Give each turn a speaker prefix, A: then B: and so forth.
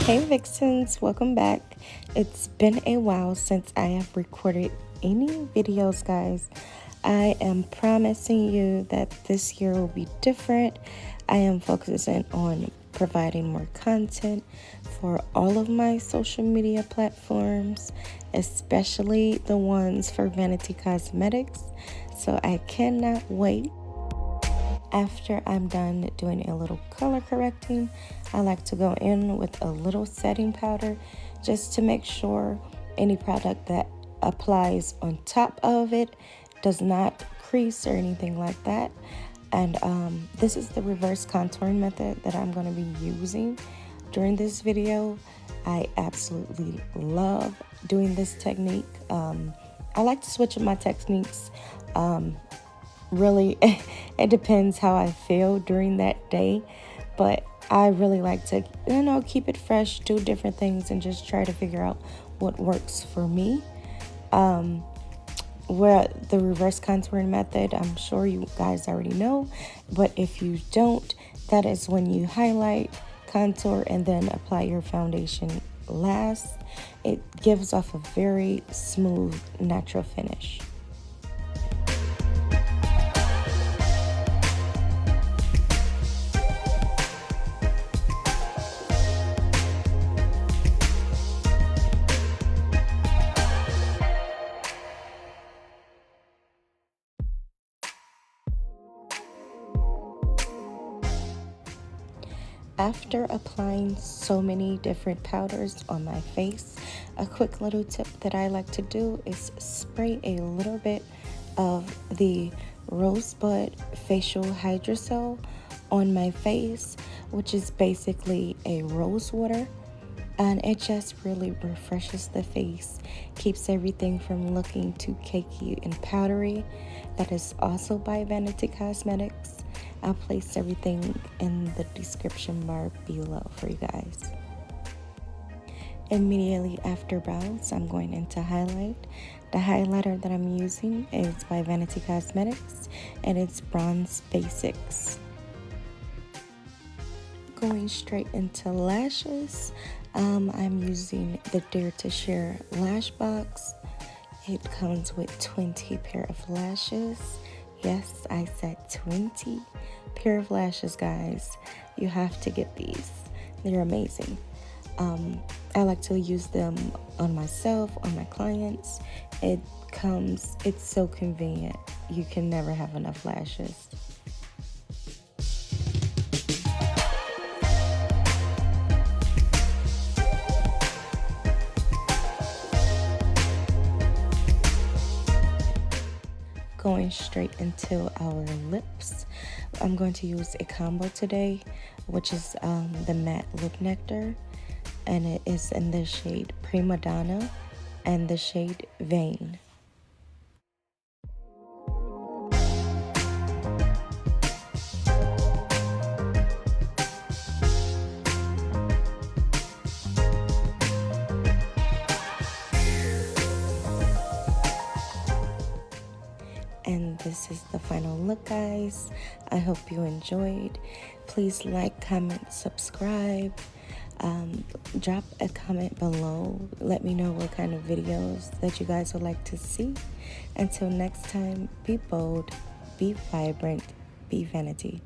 A: Hey Vixens, welcome back. It's been a while since I have recorded any videos, guys. I am promising you that this year will be different. I am focusing on providing more content for all of my social media platforms, especially the ones for Vanitè Cosmetics. So I cannot wait. After I'm done doing a little color correcting, I like to go in with a little setting powder just to make sure any product that applies on top of it does not crease or anything like that. And this is the reverse contouring method that I'm going to be using during this video. I absolutely love doing this technique. I like to switch up my techniques. Really, it depends how I feel during that day, but I really like to, keep it fresh, do different things, and just try to figure out what works for me. Where the reverse contouring method, I'm sure you guys already know, but if you don't, that is when you highlight, contour, and then apply your foundation last. It gives off a very smooth, natural finish. After applying so many different powders on my face, a quick little tip that I like to do is spray a little bit of the Rosebud Facial Hydrosol on my face, which is basically a rose water. And it just really refreshes the face, keeps everything from looking too cakey and powdery. That is also by Vanitè Cosmetics. I'll place everything in the description bar below for you guys. Immediately after brows, I'm going into highlight. The highlighter that I'm using is by Vanitè Cosmetics, and it's Bronze Basics. Going straight into lashes, I'm using the Dare to Share lash box. It comes with 20 pair of lashes. Yes, I said 20 pair of lashes, guys. You have to get these. They're amazing. I like to use them on myself, on my clients. It's so convenient. You can never have enough lashes. Going straight into our lips, I'm going to use a combo today, which is the matte lip nectar, and it is in the shade Premadonna and the shade Fawn. And this is the final look, guys. I hope you enjoyed. Please like, comment, subscribe. Drop a comment below. Let me know what kind of videos that you guys would like to see. Until next time, be bold, be vibrant, be vanity.